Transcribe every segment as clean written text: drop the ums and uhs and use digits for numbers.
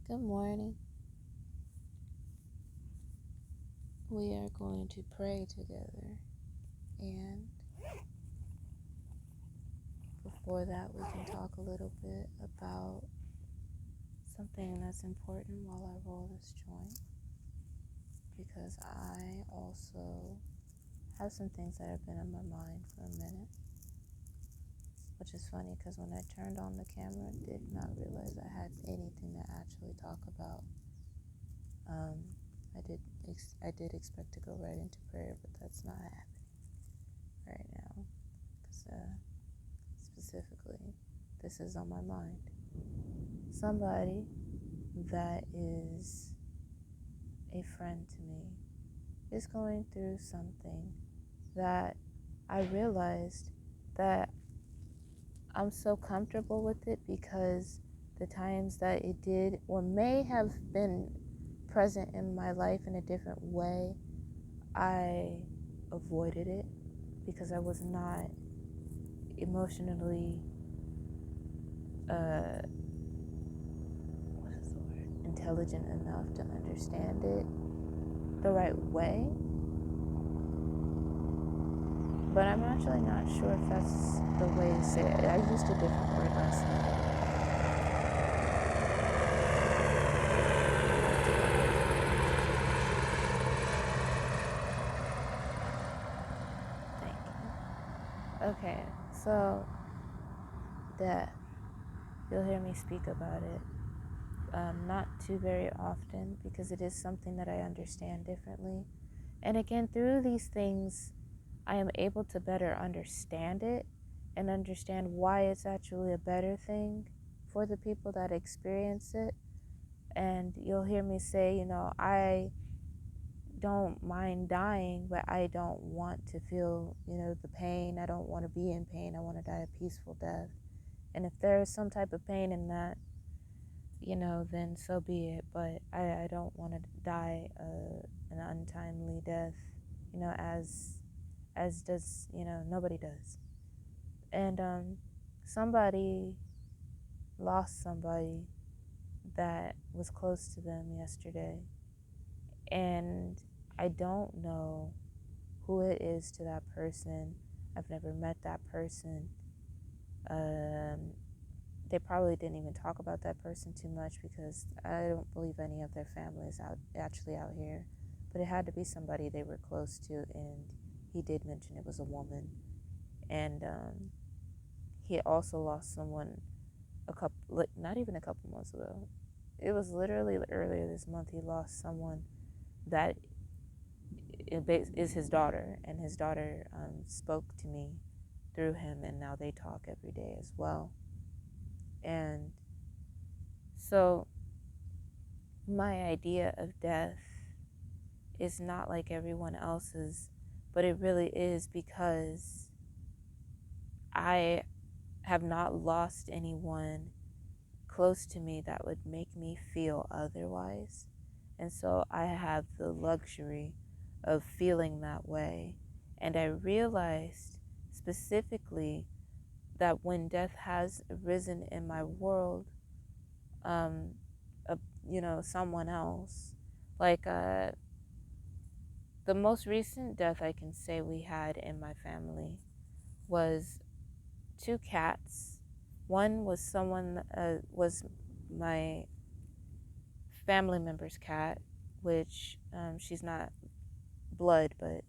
Good morning. We are going to pray together. And before that, we can talk a little bit about something that's important while I roll this joint. Because I also have some things that have been on my mind for a minute. Which is funny because when I turned on the camera, I did not realize I had anything to actually talk about. I did expect to go right into prayer, but that's not happening right now. Because specifically, this is on my mind. Somebody that is a friend to me is going through something that I realized that I'm so comfortable with it because the times that it did or may have been present in my life in a different way, I avoided it because I was not emotionally intelligent enough to understand it the right way. But I'm actually not sure if that's the way to say it. I used a different word last night. Thank you. Okay, so death. You'll hear me speak about it. Not too very often because it is something that I understand differently. And again, through these things, I am able to better understand it and understand why it's actually a better thing for the people that experience it. And you'll hear me say, I don't mind dying, but I don't want to feel, the pain. I don't want to be in pain. I want to die a peaceful death. And if there is some type of pain in that, then so be it. But I don't want to die an untimely death, as does, nobody does. And somebody lost somebody that was close to them yesterday. And I don't know who it is to that person. I've never met that person. They probably didn't even talk about that person too much because I don't believe any of their family is actually out here. But it had to be somebody they were close to, and he did mention it was a woman. And he also lost someone not even a couple months ago. It was literally earlier this month. He lost someone that is his daughter, and his daughter spoke to me through him, and now they talk every day as well. And so my idea of death is not like everyone else's, but it really is because I have not lost anyone close to me that would make me feel otherwise. And so I have the luxury of feeling that way. And I realized specifically that when death has arisen in my world, someone else, like the most recent death I can say we had in my family was two cats. One was my family member's cat, which she's not blood, but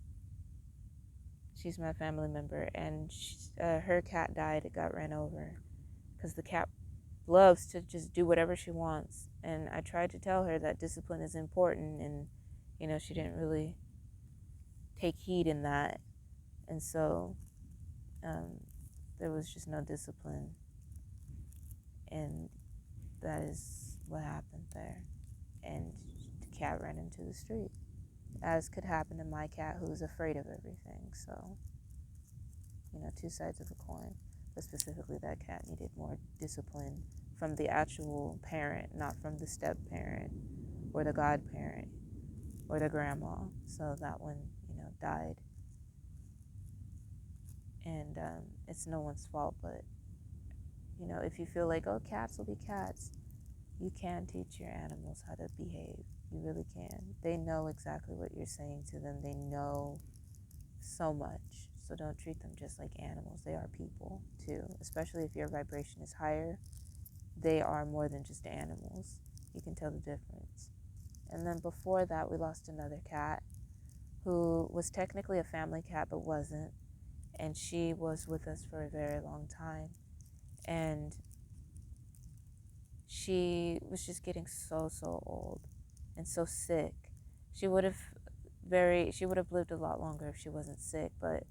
she's my family member, and her cat died. It got ran over because the cat loves to just do whatever she wants. And I tried to tell her that discipline is important, and she didn't really take heed in that. And so there was just no discipline, and that is what happened there. And the cat ran into the street, as could happen to my cat, who's afraid of everything. So two sides of a coin, but specifically that cat needed more discipline from the actual parent, not from the step parent or the godparent or the grandma. So that one, died. And it's no one's fault, but if you feel like, oh, cats will be cats, You can teach your animals how to behave. You really can. They know exactly what you're saying to them. They know so much. So don't treat them just like animals. They are people too, especially if your vibration is higher. They are more than just animals. You can tell the difference. And then before that, we lost another cat who was technically a family cat but wasn't. And she was with us for a very long time. And she was just getting so old and so sick. She would have lived a lot longer if she wasn't sick, but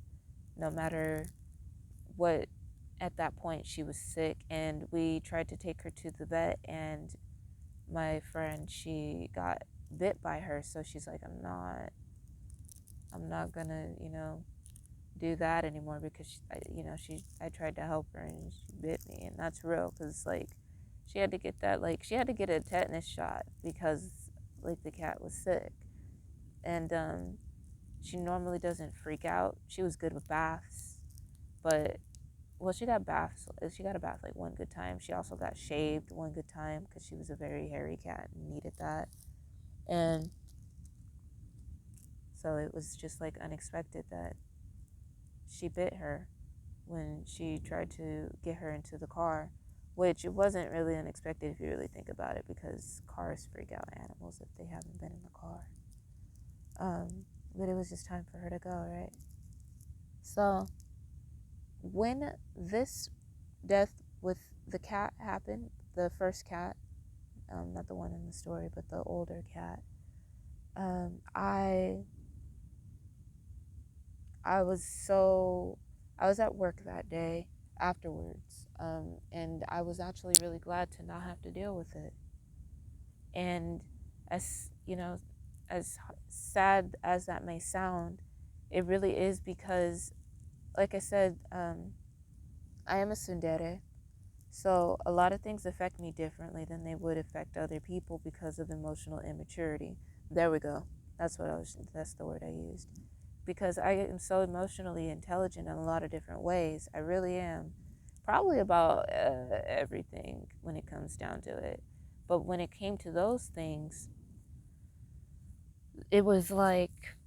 no matter what, at that point she was sick, and we tried to take her to the vet, and my friend, she got bit by her, so she's like, I'm not gonna, do that anymore, because I tried to help her and she bit me, and that's real, because like she had to get a tetanus shot because like the cat was sick. And she normally doesn't freak out. She was good with baths, but well, she got a bath like one good time. She also got shaved one good time because she was a very hairy cat and needed that. And so it was just like unexpected that she bit her when she tried to get her into the car, which it wasn't really unexpected if you really think about it, because cars freak out animals if they haven't been in the car. But it was just time for her to go, right? So when this death with the cat happened, the first cat, not the one in the story, but the older cat, I was at work that day afterwards, and I was actually really glad to not have to deal with it. And as as sad as that may sound, it really is, because, like I said, I am a tsundere, so a lot of things affect me differently than they would affect other people because of emotional immaturity. There we go. That's the word I used. Because I am so emotionally intelligent in a lot of different ways. I really am. Probably about everything when it comes down to it. But when it came to those things, it was like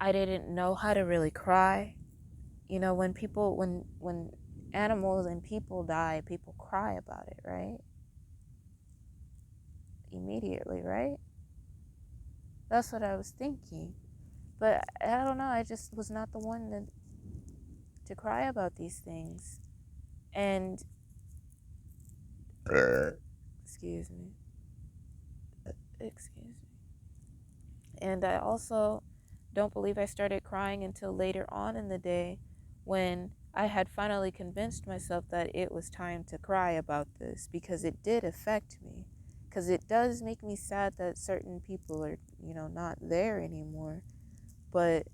I didn't know how to really cry. When animals and people die, people cry about it, right? Immediately, right? That's what I was thinking. But I don't know, I just was not the one to cry about these things. And excuse me. Excuse me. And I also don't believe I started crying until later on in the day, when I had finally convinced myself that it was time to cry about this, because it did affect me. Because it does make me sad that certain people are, not there anymore. But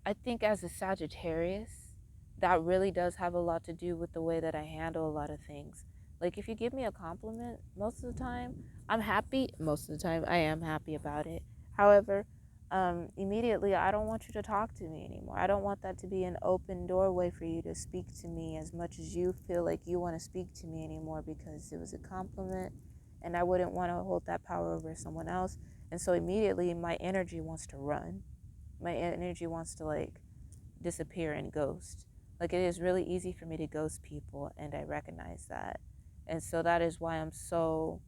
I think as a Sagittarius, that really does have a lot to do with the way that I handle a lot of things. Like, if you give me a compliment, most of the time, I'm happy. Most of the time, I am happy about it. However, immediately, I don't want you to talk to me anymore. I don't want that to be an open doorway for you to speak to me as much as you feel like you want to speak to me anymore, because it was a compliment and I wouldn't want to hold that power over someone else. And so immediately, my energy wants to run. My energy wants to like disappear and ghost. Like, it is really easy for me to ghost people, and I recognize that. And so that is why I'm so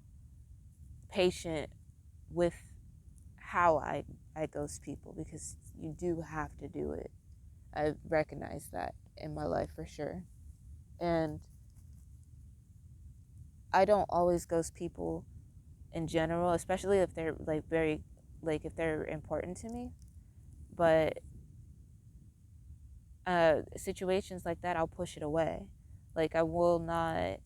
patient with how I ghost people, because you do have to do it. I recognize that in my life for sure. And I don't always ghost people in general, especially if they're like very, like if they're important to me. But situations like that, I'll push it away. Like, I will not.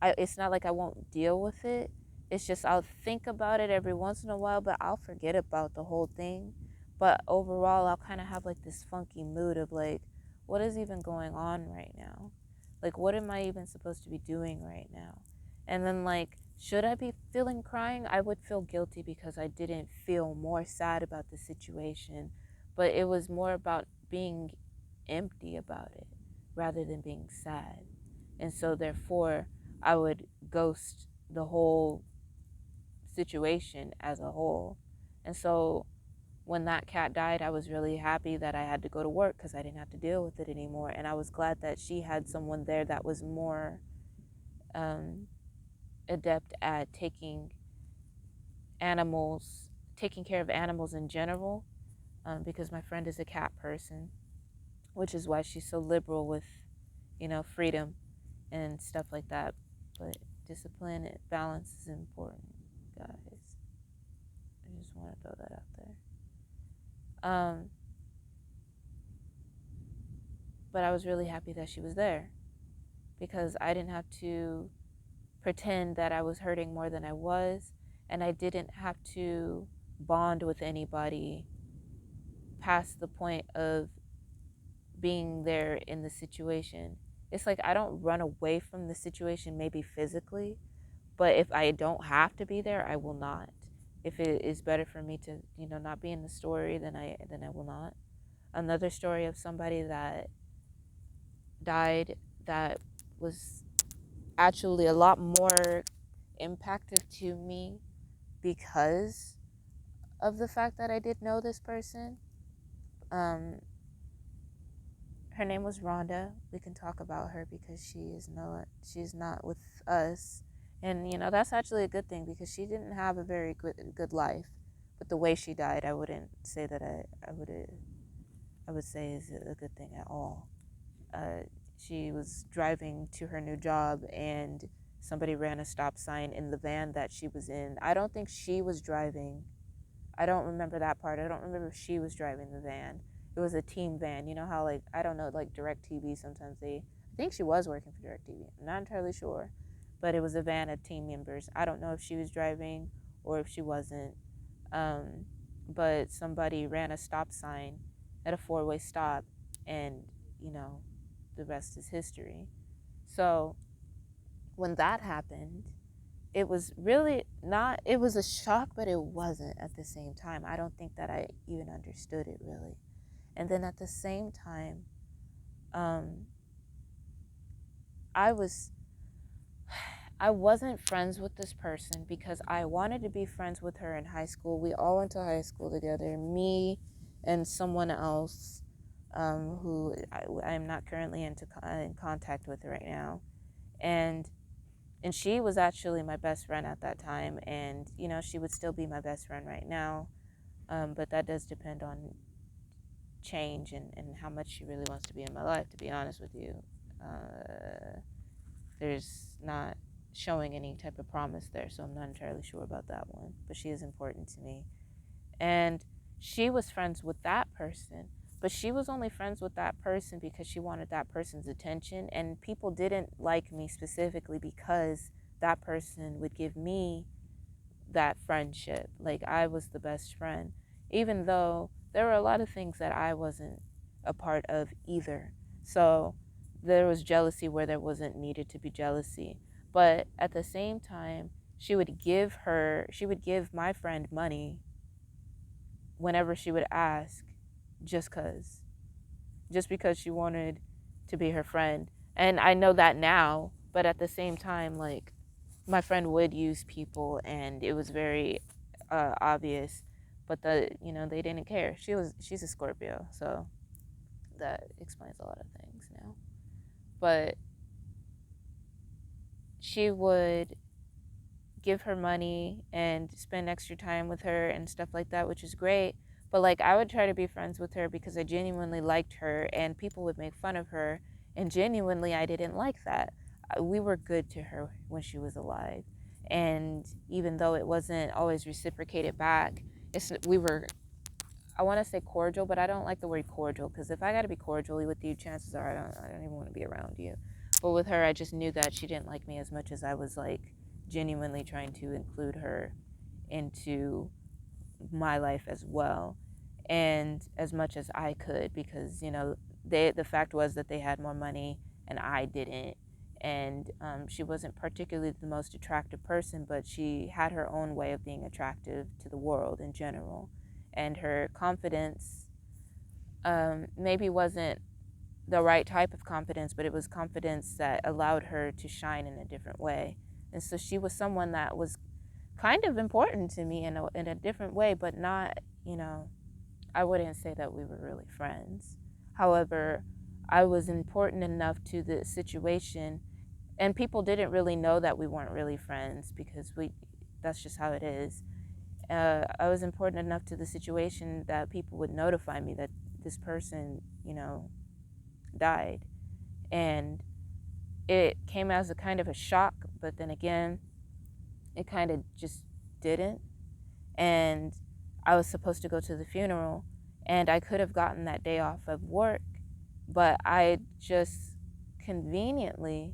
It's not like I won't deal with it. It's just I'll think about it every once in a while, but I'll forget about the whole thing. But overall, I'll kind of have like this funky mood of like, what is even going on right now? Like, what am I even supposed to be doing right now? And then, like, should I be feeling crying? I would feel guilty because I didn't feel more sad about the situation, but it was more about being empty about it rather than being sad. And so, therefore, I would ghost the whole situation as a whole. And so when that cat died, I was really happy that I had to go to work because I didn't have to deal with it anymore. And I was glad that she had someone there that was more um, adept at animals, taking care of animals in general, because my friend is a cat person, which is why she's so liberal with, freedom and stuff like that. But discipline and balance is important, guys. I just want to throw that out there. But I was really happy that she was there because I didn't have to pretend that I was hurting more than I was, and I didn't have to bond with anybody past the point of being there in the situation. It's like I don't run away from the situation, maybe physically, but if I don't have to be there, I will not. If it is better for me to, not be in the story, then I will not. Another story of somebody that died that was actually a lot more impactful to me because of the fact that I did know this person. Um, her name was Rhonda. We can talk about her because she's not with us, and that's actually a good thing because she didn't have a very good life. But the way she died, I wouldn't say that I would say is a good thing at all. She was driving to her new job and somebody ran a stop sign in the van that she was in. I don't think she was driving. I don't remember that part. I don't remember if she was driving the van. It was a team van. You know how, like, I don't know, like DirecTV, sometimes I think she was working for DirecTV. I'm not entirely sure. But it was a van of team members. I don't know if she was driving or if she wasn't. But somebody ran a stop sign at a four-way stop, and, the rest is history. So when that happened, it was really not, it was a shock, but it wasn't at the same time. I don't think that I even understood it really. And then at the same time, um, I was I wasn't friends with this person because I wanted to be friends with her in high school. We all went to high school together, me and someone else, who I'm not currently in contact with right now. And she was actually my best friend at that time, and she would still be my best friend right now, but that does depend on change and how much she really wants to be in my life, to be honest with you. There's not showing any type of promise there, so I'm not entirely sure about that one, but she is important to me. And she was friends with that person, but she was only friends with that person because she wanted that person's attention, and people didn't like me specifically because that person would give me that friendship. Like, I was the best friend, even though there were a lot of things that I wasn't a part of either. So there was jealousy where there wasn't needed to be jealousy. But at the same time, she would give my friend money whenever she would ask, just because she wanted to be her friend. And I know that now, but at the same time, like, my friend would use people and it was very obvious, but they didn't care. She's a Scorpio, so that explains a lot of things now. But she would give her money and spend extra time with her and stuff like that, which is great. But, like, I would try to be friends with her because I genuinely liked her, and people would make fun of her, and genuinely I didn't like that. We were good to her when she was alive, and even though it wasn't always reciprocated back, we were, I want to say cordial, but I don't like the word cordial, because if I got to be cordial with you, chances are I don't even want to be around you. But with her, I just knew that she didn't like me as much as I was, like, genuinely trying to include her into my life as well, and as much as I could, because the fact was that they had more money and I didn't, and she wasn't particularly the most attractive person, but she had her own way of being attractive to the world in general, and her confidence maybe wasn't the right type of confidence, but it was confidence that allowed her to shine in a different way. And so she was someone that was kind of important to me in a different way, but not, you know, I wouldn't say that we were really friends. However, I was important enough to the situation, and people didn't really know that we weren't really friends because that's just how it is. I was important enough to the situation that people would notify me that this person, you know, died. And it came as a kind of a shock, but then again, it kind of just didn't. And I was supposed to go to the funeral, and I could have gotten that day off of work, but I just conveniently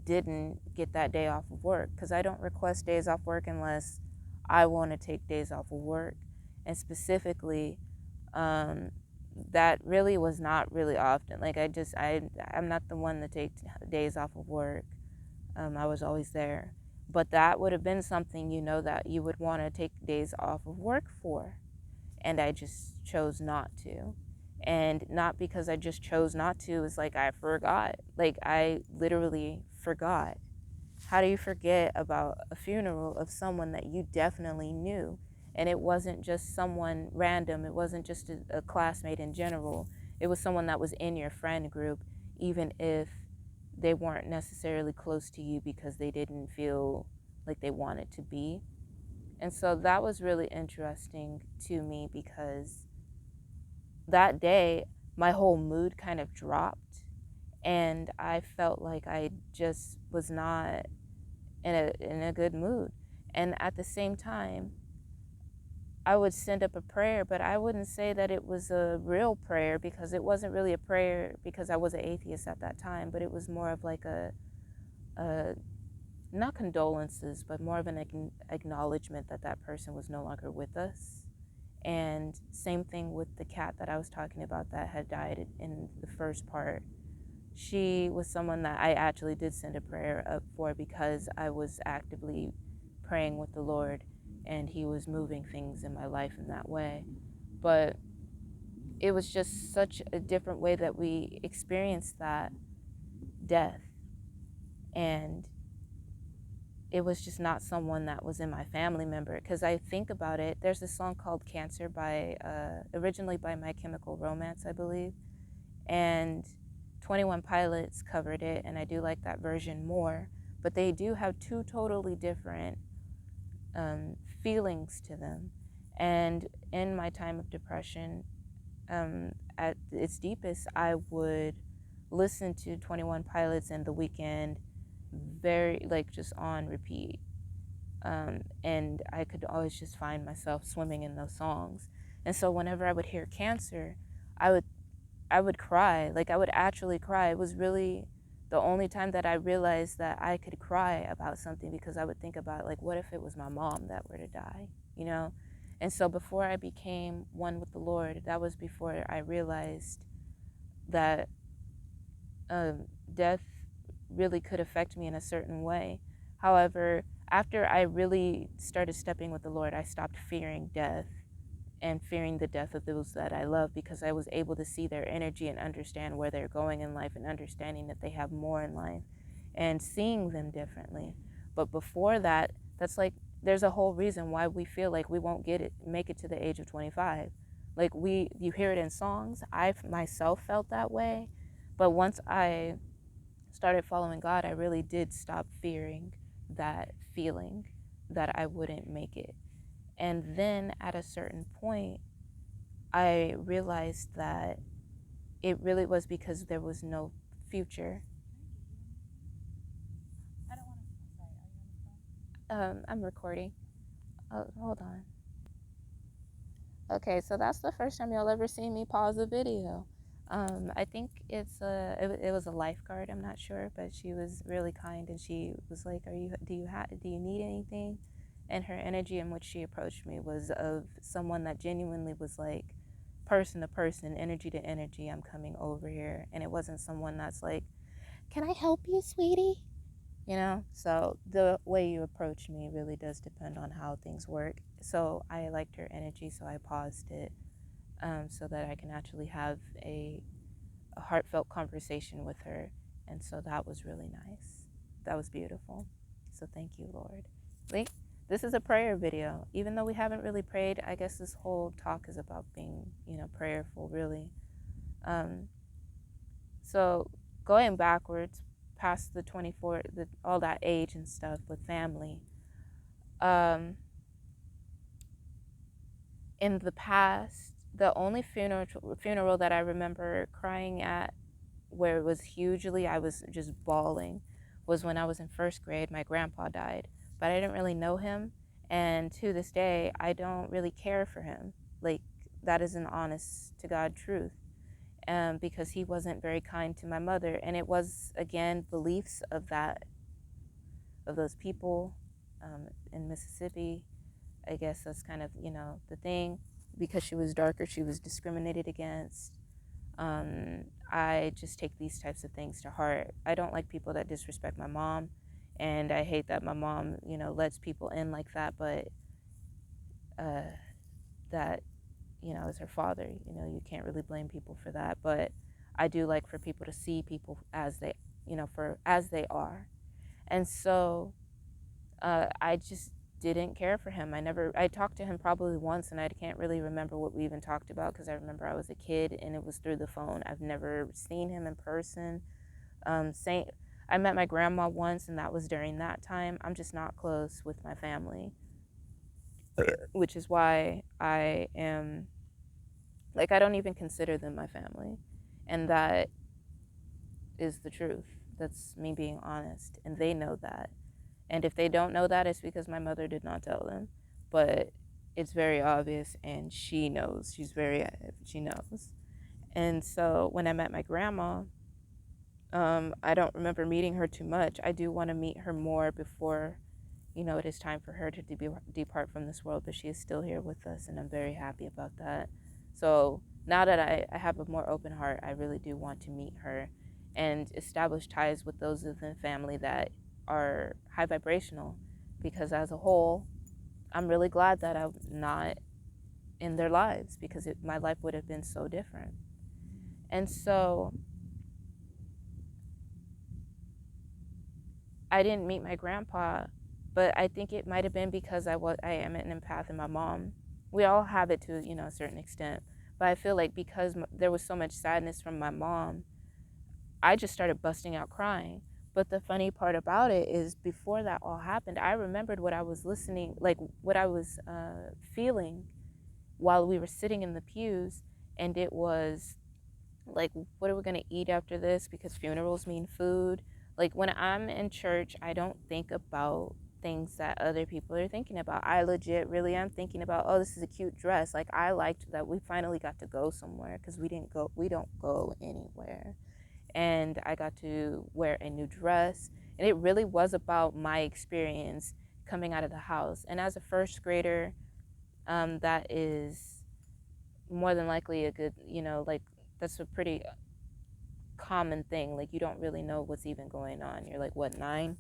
didn't get that day off of work because I don't request days off work unless I want to take days off of work. And specifically, um, that really was not really often. Like I'm not the one to take days off of work. I was always there. But that would have been something, you know, that you would want to take days off of work for. And I just chose not to. And not because I just chose not to, it's like I forgot. Like I literally forgot. How do you forget about a funeral of someone that you definitely knew? And it wasn't just someone random, it wasn't just a classmate in general. It was someone that was in your friend group, even if they weren't necessarily close to you because they didn't feel like they wanted to be. And so that was really interesting to me because that day my whole mood kind of dropped, and I felt like I just was not in a good mood. And at the same time, I would send up a prayer, but I wouldn't say that it was a real prayer because it wasn't really a prayer because I was an atheist at that time, but it was more of like a not condolences, but more of an acknowledgement that that person was no longer with us. And same thing with the cat that I was talking about that had died in the first part. She was someone that I actually did send a prayer up for because I was actively praying with the Lord and He was moving things in my life in that way. But it was just such a different way that we experienced that death. And it was just not someone that was in my family member. Because I think about it, there's a song called Cancer by, originally by My Chemical Romance, I believe. And 21 Pilots covered it, and I do like that version more. But they do have two totally different feelings to them. And in my time of depression, at its deepest, I would listen to 21 Pilots and The Weeknd very, like, just on repeat. And I could always just find myself swimming in those songs. And so whenever I would hear Cancer, I would I would cry. Like I would actually cry. It was really the only time that I realized that I could cry about something because I would think about like, what if it was my mom that were to die, you know? And so before I became one with the Lord, that was before I realized that death really could affect me in a certain way. However, after I really started stepping with the Lord, I stopped fearing death and fearing the death of those that I love because I was able to see their energy and understand where they're going in life and understanding that they have more in life and seeing them differently. But before that, that's like there's a whole reason why we feel like we won't make it to the age of 25. Like you hear it in songs. I myself felt that way, but once I started following God, I really did stop fearing that feeling that I wouldn't make it. And then at a certain point, I realized that it really was because there was no future. I'm recording. Oh, hold on. Okay, so that's the first time y'all ever seen me pause a video. I think it was a lifeguard. I'm not sure, but she was really kind, and she was like, do you need anything?" And her energy in which she approached me was of someone that genuinely was like, person to person, energy to energy. I'm coming over here, and it wasn't someone that's like, "Can I help you, sweetie?" You know. So the way you approach me really does depend on how things work. So I liked her energy, so I paused it so that I can actually have a heartfelt conversation with her. And so that was really nice. That was beautiful. So thank you, Lord. Like, this is a prayer video. Even though we haven't really prayed, I guess this whole talk is about being, prayerful, really. So going backwards past the 24, all that age and stuff with family, in the past, the only funeral that I remember crying at, where it was hugely, I was just bawling, was when I was in first grade. My grandpa died, but I didn't really know him, and to this day, I don't really care for him. Like, that is an honest to God truth. Because he wasn't very kind to my mother, and it was, again, beliefs of those people in Mississippi. I guess that's kind of, the thing. Because she was darker, she was discriminated against. I just take these types of things to heart. I don't like people that disrespect my mom, and I hate that my mom, lets people in like that, but that, is her father. You can't really blame people for that, but I do like for people to see people as they, as they are. And so I just didn't care for him. I talked to him probably once, and I can't really remember what we even talked about, because I remember I was a kid and it was through the phone. I've never seen him in person. I met my grandma once, and that was during that time. I'm just not close with my family, which is why I am, like, I don't even consider them my family. And that is the truth. That's me being honest, and they know that. And if they don't know that, it's because my mother did not tell them. But it's very obvious, and she knows. She knows. And so when I met my grandma, I don't remember meeting her too much. I do want to meet her more before, it is time for her to depart from this world. But she is still here with us, and I'm very happy about that. So now that I have a more open heart, I really do want to meet her and establish ties with those of the family that are high vibrational, because as a whole, I'm really glad that I'm not in their lives, because my life would have been so different. And so I didn't meet my grandpa, but I think it might have been because I am an empath, and my mom, we all have it to, a certain extent. But I feel like because there was so much sadness from my mom, I just started busting out crying. But the funny part about it is, before that all happened, I remembered what I was what I was feeling while we were sitting in the pews. And it was like, what are we going to eat after this? Because funerals mean food. Like, when I'm in church, I don't think about things that other people are thinking about. I legit really am thinking about, oh, this is a cute dress. Like, I liked that we finally got to go somewhere, because we don't go anywhere. And I got to wear a new dress. And it really was about my experience coming out of the house. And as a first grader, that is more than likely a good, like, that's a pretty common thing. Like, you don't really know what's even going on. You're like, what, 9?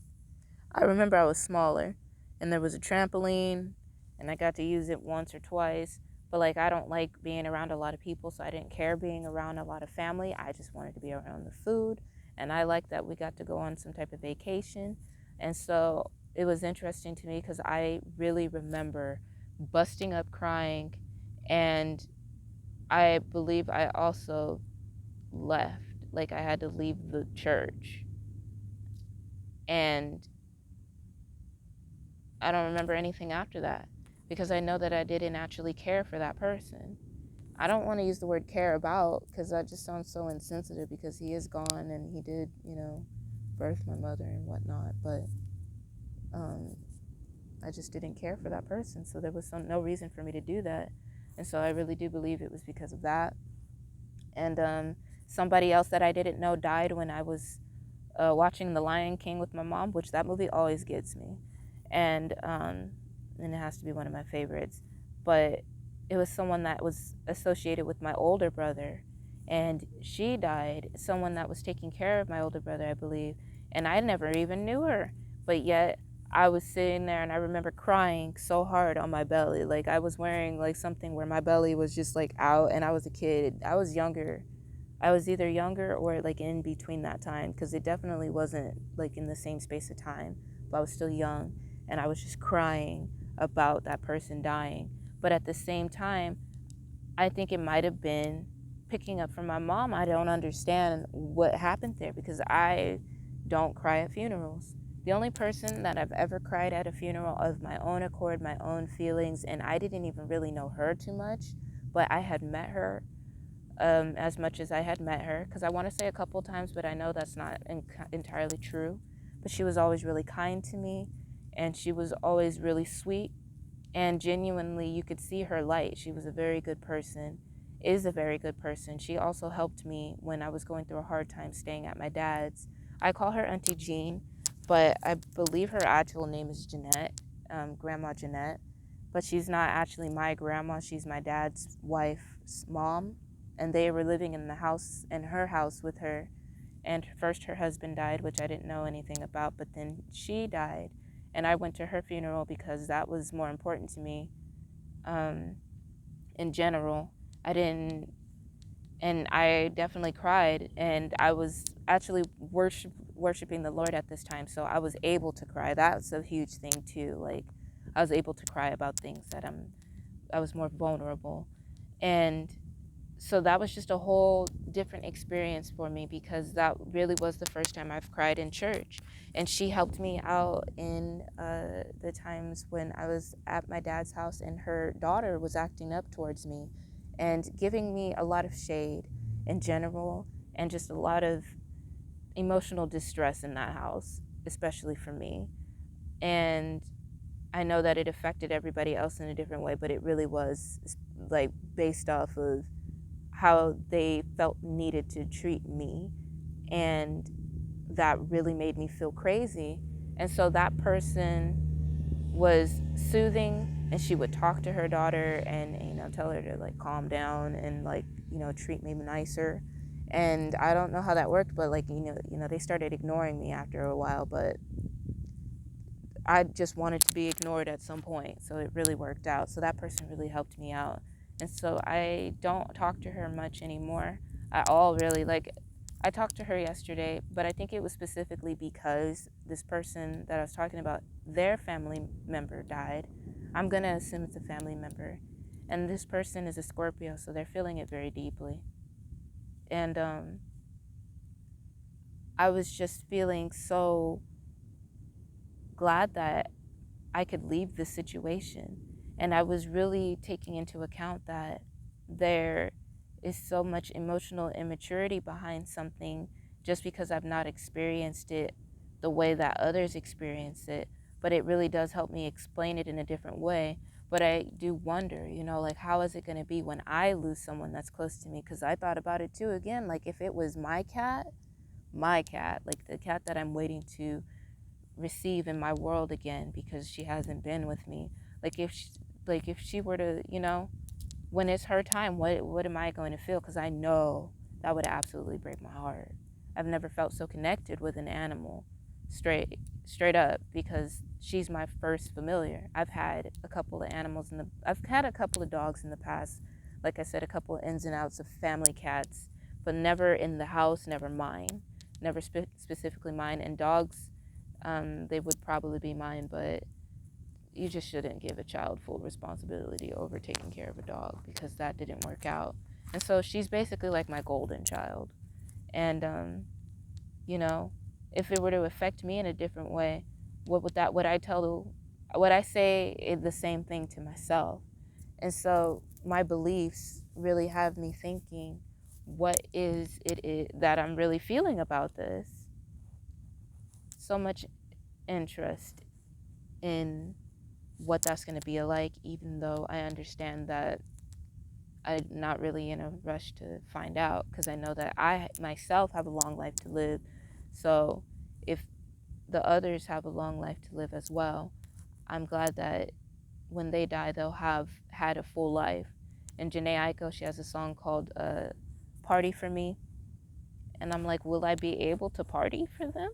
I remember I was smaller, and there was a trampoline, and I got to use it once or twice. But, like, I don't like being around a lot of people, so I didn't care being around a lot of family. I just wanted to be around the food, and I liked that we got to go on some type of vacation. And so it was interesting to me, because I really remember busting up crying, and I believe I also left. Like, I had to leave the church, and I don't remember anything after that, because I know that I didn't actually care for that person. I don't want to use the word care about, because that just sounds so insensitive, because he is gone, and he did, birth my mother and whatnot. But I just didn't care for that person, so there was no reason for me to do that. And so I really do believe it was because of that. And somebody else that I didn't know died when I was watching The Lion King with my mom, which that movie always gets me. And it has to be one of my favorites. But it was someone that was associated with my older brother, and she died. Someone that was taking care of my older brother, I believe, and I never even knew her. But yet I was sitting there, and I remember crying so hard on my belly. Like, I was wearing like something where my belly was just like out, and I was a kid. I was younger. I was either younger or like in between that time, because it definitely wasn't like in the same space of time, but I was still young, and I was just crying about that person dying. But at the same time, I think it might have been picking up from my mom. I don't understand what happened there, because I don't cry at funerals. The only person that I've ever cried at a funeral of my own accord, my own feelings, and I didn't even really know her too much, but I had met her as much as I had met her, because I want to say a couple times, but I know that's not entirely true. But she was always really kind to me, and she was always really sweet, and genuinely you could see her light. She was a very good person, is a very good person. She also helped me when I was going through a hard time staying at my dad's. I call her Auntie Jean, but I believe her actual name is Jeanette, Grandma Jeanette. But she's not actually my grandma. She's my dad's wife's mom, and they were living in the house, in her house, with her. And first her husband died, which I didn't know anything about, but then she died, and I went to her funeral because that was more important to me. In general, I didn't, and I definitely cried, and I was actually worshiping the Lord at this time, so I was able to cry. That's a huge thing too. Like, I was able to cry about things that I was more vulnerable, and so that was just a whole different experience for me, because that really was the first time I've cried in church. And she helped me out in the times when I was at my dad's house and her daughter was acting up towards me and giving me a lot of shade in general, and just a lot of emotional distress in that house, especially for me. And I know that it affected everybody else in a different way, but it really was like based off of how they felt needed to treat me, and that really made me feel crazy. And so that person was soothing, and she would talk to her daughter and tell her to like calm down and like treat me nicer. And I don't know how that worked, but like they started ignoring me after a while, but I just wanted to be ignored at some point, so it really worked out. So that person really helped me out. And so I don't talk to her much anymore at all, really. Like, I talked to her yesterday, but I think it was specifically because this person that I was talking about, their family member died. I'm going to assume it's a family member. And this person is a Scorpio, so they're feeling it very deeply. And I was just feeling so glad that I could leave the situation. And I was really taking into account that there is so much emotional immaturity behind something just because I've not experienced it the way that others experience it. But it really does help me explain it in a different way. But I do wonder, like, how is it going to be when I lose someone that's close to me? Because I thought about it too, again, like if it was my cat, like the cat that I'm waiting to receive in my world again because she hasn't been with me. Like if she were to, when it's her time, what am I going to feel? Because I know that would absolutely break my heart. I've never felt so connected with an animal, straight up, because she's my first familiar. I've had a couple of I've had a couple of dogs in the past. Like I said, a couple of ins and outs of family cats, but never in the house, never mine, never specifically mine. And dogs, they would probably be mine, but you just shouldn't give a child full responsibility over taking care of a dog, because that didn't work out. And so she's basically like my golden child. And you know, if it were to affect me in a different way, would I say the same thing to myself? And so my beliefs really have me thinking, what is it that I'm really feeling about this? So much interest in what that's going to be like, even though I understand that I'm not really in a rush to find out, because I know that I myself have a long life to live. So if the others have a long life to live as well, I'm glad that when they die, they'll have had a full life. And Janae Aiko, she has a song called Party for Me. And I'm like, will I be able to party for them?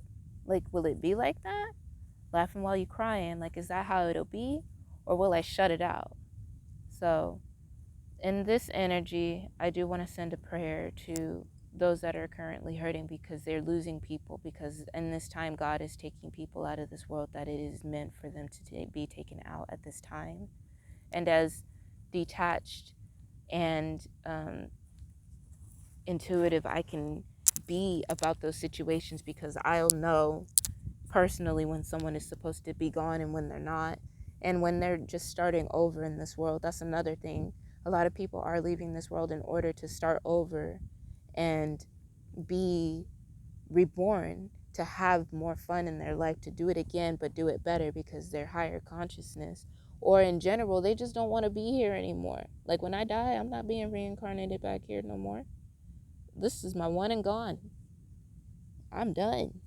Like, will it be like that? Laughing while you're crying, like, is that how it'll be? Or will I shut it out? So in this energy, I do want to send a prayer to those that are currently hurting because they're losing people, because in this time God is taking people out of this world that it is meant for them to be taken out at this time. And as detached and intuitive I can be about those situations, because I'll know personally when someone is supposed to be gone and when they're not, and when they're just starting over in this world. That's another thing. A lot of people are leaving this world in order to start over and be reborn, to have more fun in their life, to do it again, but do it better because they're higher consciousness. Or in general, they just don't want to be here anymore. Like when I die, I'm not being reincarnated back here no more. This is my one and gone. I'm done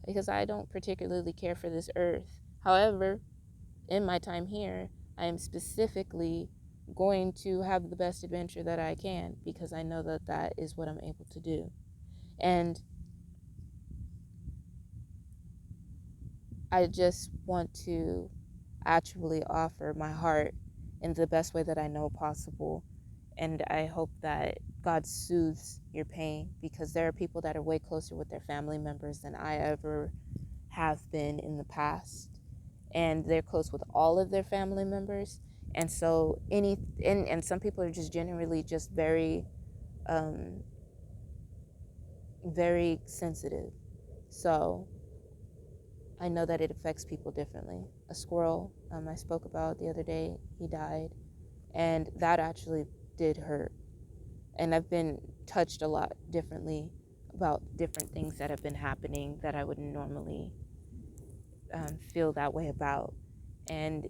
because I don't particularly care for this earth. However, in my time here, I am specifically going to have the best adventure that I can, because I know that that is what I'm able to do. And I just want to actually offer my heart in the best way that I know possible. And I hope that God soothes your pain, because there are people that are way closer with their family members than I ever have been in the past. And they're close with all of their family members. And so and some people are just generally just very very sensitive. So I know that it affects people differently. A squirrel I spoke about the other day, he died, and that actually did hurt. And I've been touched a lot differently about different things that have been happening that I wouldn't normally feel that way about. And,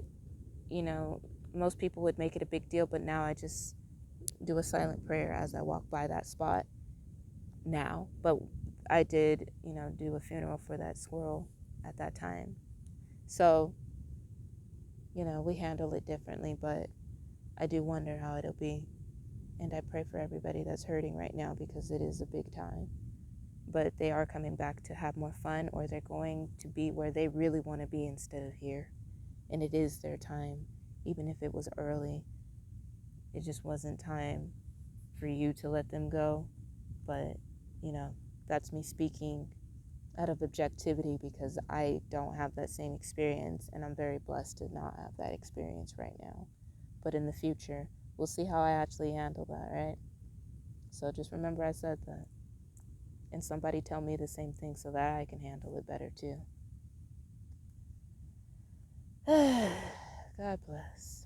you know, most people would make it a big deal, but now I just do a silent prayer as I walk by that spot now. But I did, do a funeral for that squirrel at that time. So, we handle it differently, but I do wonder how it'll be. And I pray for everybody that's hurting right now, because it is a big time. But they are coming back to have more fun, or they're going to be where they really want to be instead of here. And it is their time, even if it was early. It just wasn't time for you to let them go. But, that's me speaking out of objectivity, because I don't have that same experience, and I'm very blessed to not have that experience right now. But in the future, we'll see how I actually handle that, right? So just remember I said that. And somebody tell me the same thing so that I can handle it better too. God bless.